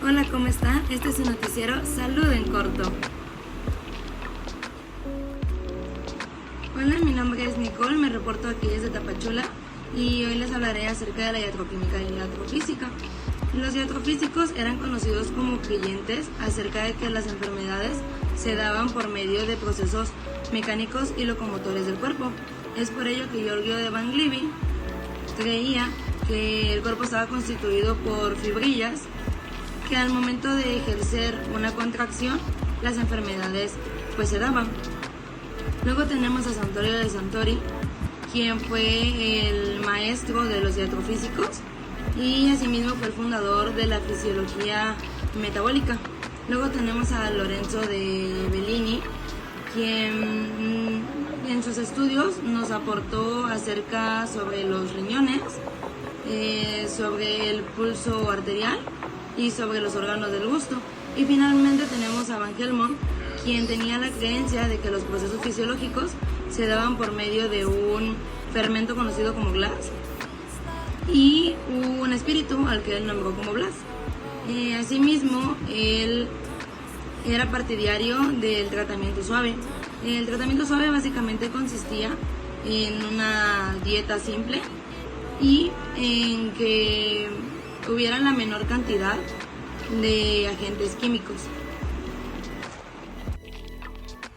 Hola, ¿cómo están? Este es su noticiero Salud en Corto. Hola, mi nombre es Nicole, me reporto aquí desde Tapachula y hoy les hablaré acerca de la iatroquímica y iatrofísica. Los iatrofísicos eran conocidos como creyentes acerca de que las enfermedades se daban por medio de procesos mecánicos y locomotores del cuerpo. Es por ello que Giorgio de Banglavi creía que el cuerpo estaba constituido por fibrillas que al momento de ejercer una contracción las enfermedades pues se daban. Luego tenemos a Santoro de Santori, quien fue el maestro de los iatrofísicos y asimismo fue el fundador de la fisiología metabólica. Luego tenemos a Lorenzo de Bellini, quien en sus estudios nos aportó acerca sobre los riñones, sobre el pulso arterial y sobre los órganos del gusto. Y finalmente tenemos a Van Helmont, quien tenía la creencia de que los procesos fisiológicos se daban por medio de un fermento conocido como Glas y un espíritu al que él nombró como Blas. Asimismo, él era partidario del tratamiento suave. El tratamiento suave básicamente consistía en una dieta simple y en que hubiera la menor cantidad de agentes químicos.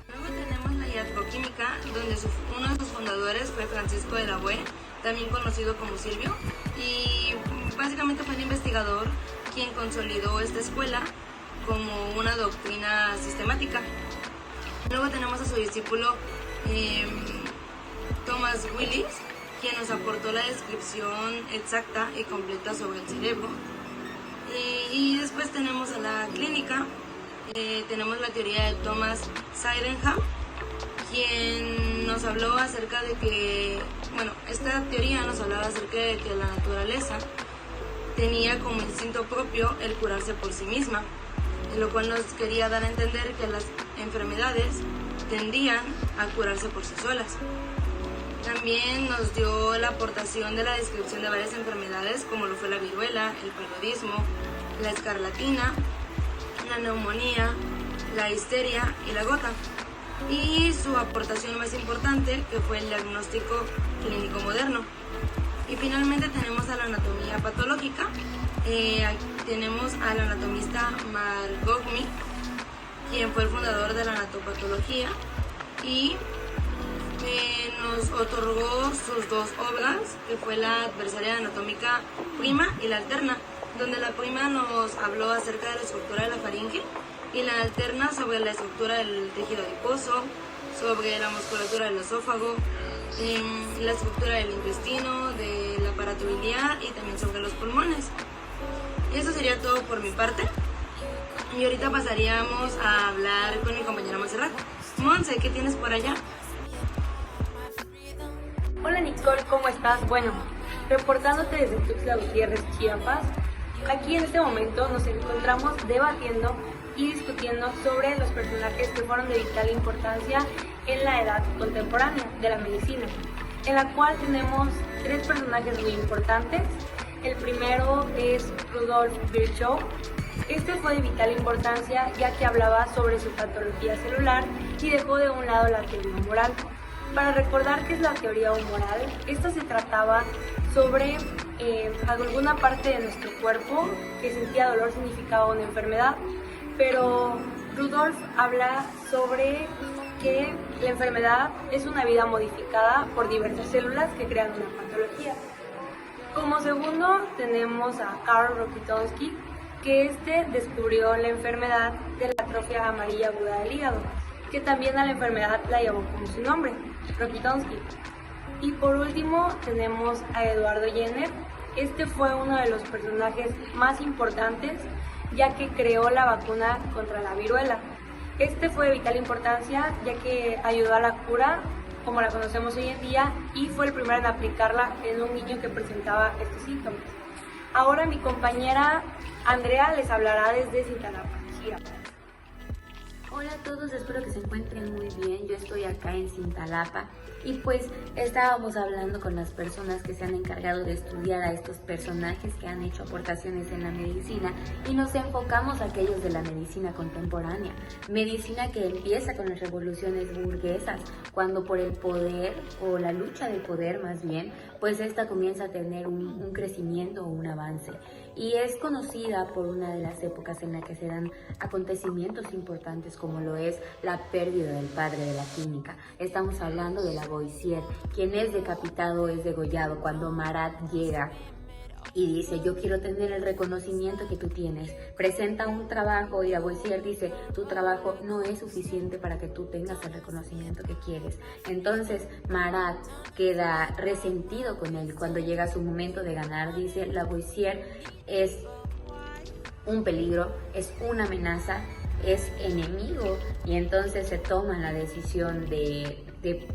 Luego tenemos la iatroquímica, donde uno de sus fundadores fue Francisco de la Boe, también conocido como Silvio, y básicamente fue el investigador quien consolidó esta escuela como una doctrina sistemática. Luego tenemos a su discípulo Thomas Willis, quien nos aportó la descripción exacta y completa sobre el cerebro. Y después tenemos a la clínica, tenemos la teoría de Thomas Sydenham, quien nos habló acerca de que, esta teoría nos hablaba acerca de que la naturaleza tenía como instinto propio el curarse por sí misma, lo cual nos quería dar a entender que las enfermedades tendían a curarse por sí solas. También nos dio la aportación de la descripción de varias enfermedades como lo fue la viruela, el paludismo, la escarlatina, la neumonía, la histeria y la gota. Y su aportación más importante, que fue el diagnóstico clínico moderno. Y finalmente tenemos a la anatomía patológica. Tenemos al anatomista Marcogni, quien fue el fundador de la anatopatología y nos otorgó sus dos obras, que fue la Adversaria anatómica prima y la alterna, donde la prima nos habló acerca de la estructura de la faringe y la alterna sobre la estructura del tejido adiposo, sobre la musculatura del esófago, la estructura del intestino, del aparato biliar y también sobre los pulmones. Eso sería todo por mi parte. Y ahorita pasaríamos a hablar con mi compañera Montserrat. Monse, ¿qué tienes por allá? Hola Nicole, ¿cómo estás? Bueno, reportándote desde Tuxtla Gutiérrez, Chiapas. Aquí en este momento nos encontramos debatiendo y discutiendo sobre los personajes que fueron de vital importancia en la edad contemporánea de la medicina, en la cual tenemos tres personajes muy importantes. El primero es Rudolf Virchow. Este fue de vital importancia ya que hablaba sobre su patología celular y dejó de un lado la teoría humoral. Para recordar qué es la teoría humoral, esta se trataba sobre alguna parte de nuestro cuerpo que sentía dolor significaba una enfermedad, pero Rudolf habla sobre que la enfermedad es una vida modificada por diversas células que crean una patología. Como segundo tenemos a Karl Rokitansky, que descubrió la enfermedad de la atrofia amarilla aguda del hígado, que también a la enfermedad la llevó como su nombre, Rokitansky. Y por último tenemos a Eduardo Jenner. Este fue uno de los personajes más importantes ya que creó la vacuna contra la viruela. Este fue de vital importancia ya que ayudó a la cura como la conocemos hoy en día y fue el primero en aplicarla en un niño que presentaba estos síntomas. Ahora mi compañera Andrea les hablará desde Cintalapa, Chiapas. Hola a todos, espero que se encuentren muy bien. Yo estoy acá en Cintalapa y pues estábamos hablando con las personas que se han encargado de estudiar a estos personajes que han hecho aportaciones en la medicina y nos enfocamos a aquellos de la medicina contemporánea, medicina que empieza con las revoluciones burguesas, cuando por el poder o la lucha del poder más bien, pues esta comienza a tener un crecimiento o un avance. Y es conocida por una de las épocas en la que se dan acontecimientos importantes como lo es la pérdida del padre de la química. Estamos hablando de Lavoisier, quien es decapitado, es degollado cuando Marat llega y dice: yo quiero tener el reconocimiento que tú tienes. Presenta un trabajo y Lavoisier dice: tu trabajo no es suficiente para que tú tengas el reconocimiento que quieres. Entonces Marat queda resentido con él. Cuando llega su momento de ganar, dice: Lavoisier es un peligro, es una amenaza, es enemigo, y entonces se toma la decisión de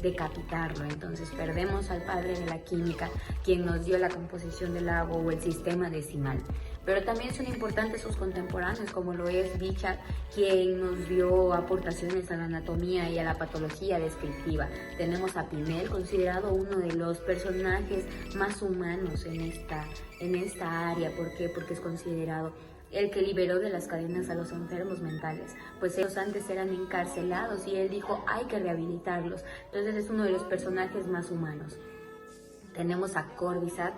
decapitarlo. Entonces perdemos al padre de la química, quien nos dio la composición del agua o el sistema decimal. Pero también son importantes sus contemporáneos, como lo es Bichat, quien nos dio aportaciones a la anatomía y a la patología descriptiva. Tenemos a Pinel, considerado uno de los personajes más humanos en esta área. ¿Por qué? Porque es considerado el que liberó de las cadenas a los enfermos mentales, pues ellos antes eran encarcelados y él dijo: hay que rehabilitarlos. Entonces es uno de los personajes más humanos. Tenemos a Corvisart,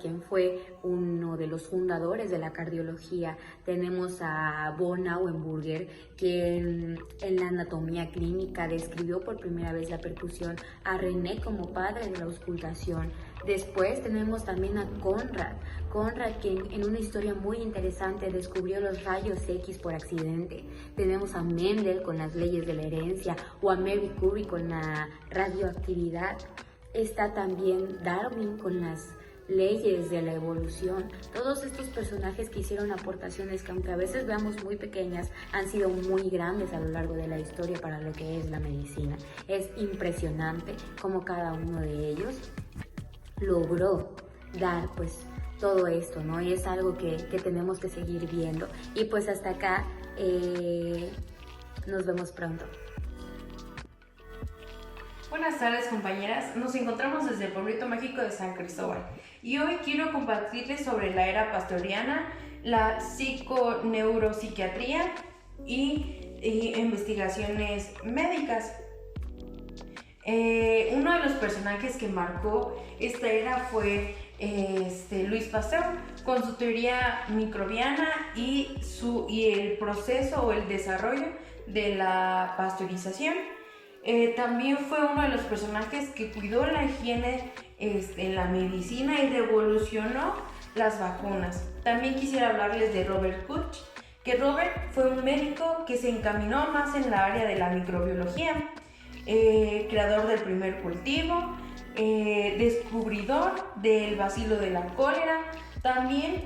quien fue uno de los fundadores de la cardiología. Tenemos a von Auenburger, quien en la anatomía clínica describió por primera vez la percusión, a René como padre de la auscultación. Después tenemos también a Conrad, quien en una historia muy interesante descubrió los rayos X por accidente. Tenemos a Mendel con las leyes de la herencia, o a Marie Curie con la radioactividad. Está también Darwin con las leyes de la evolución. Todos estos personajes que hicieron aportaciones que, aunque a veces veamos muy pequeñas, han sido muy grandes a lo largo de la historia para lo que es la medicina. Es impresionante cómo cada uno de ellos logró dar pues todo esto, ¿no? Y es algo que tenemos que seguir viendo. Y pues hasta acá, nos vemos pronto. Buenas tardes, compañeras, nos encontramos desde el pueblito mágico de San Cristóbal y hoy quiero compartirles sobre la era pastoriana, la psiconeuropsiquiatría y investigaciones médicas. Uno de los personajes que marcó esta era fue Louis Pasteur, con su teoría microbiana y el proceso o el desarrollo de la pasteurización. También fue uno de los personajes que cuidó la higiene en la medicina y revolucionó las vacunas. También quisiera hablarles de Robert Koch, que Robert fue un médico que se encaminó más en la área de la microbiología, creador del primer cultivo, descubridor del bacilo de la cólera. También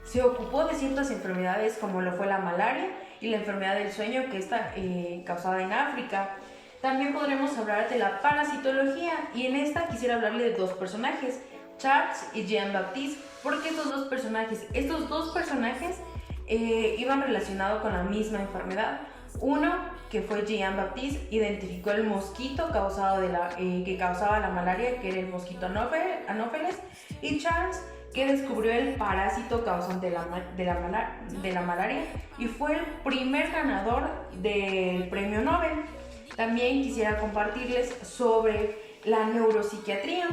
se ocupó de ciertas enfermedades como lo fue la malaria y la enfermedad del sueño, que está causada en África. También podremos hablar de la parasitología, y en esta quisiera hablarle de dos personajes, Charles y Jean-Baptiste. Porque estos dos personajes iban relacionados con la misma enfermedad. Uno, que fue Jean-Baptiste, identificó el mosquito que causaba la malaria, que era el mosquito Anopheles, y Charles, que descubrió el parásito causante de la malaria y fue el primer ganador del premio Nobel. También quisiera compartirles sobre la neuropsiquiatría,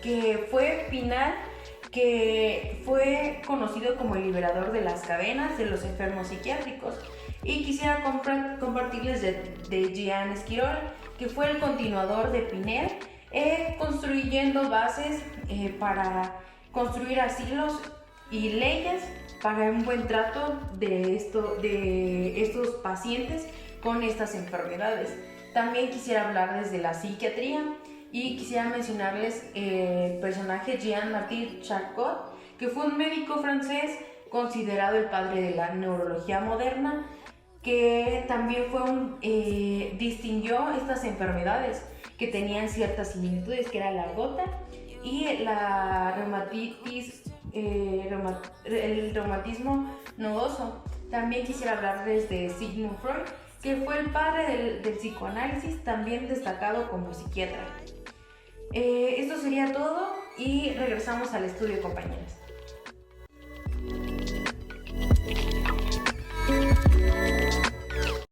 que fue Pinel, que fue conocido como el liberador de las cadenas de los enfermos psiquiátricos. Y quisiera compartirles de Jean Esquirol, que fue el continuador de Pinel, construyendo bases para construir asilos y leyes para un buen trato de estos pacientes con estas enfermedades. También quisiera hablarles de la psiquiatría y quisiera mencionarles el personaje Jean-Martin Charcot, que fue un médico francés considerado el padre de la neurología moderna, que también distinguió estas enfermedades que tenían ciertas similitudes, que era la gota y la reumatitis, el reumatismo nodoso. También quisiera hablarles de Sigmund Freud, que fue el padre del psicoanálisis, también destacado como psiquiatra. Esto sería todo y regresamos al estudio, compañeras.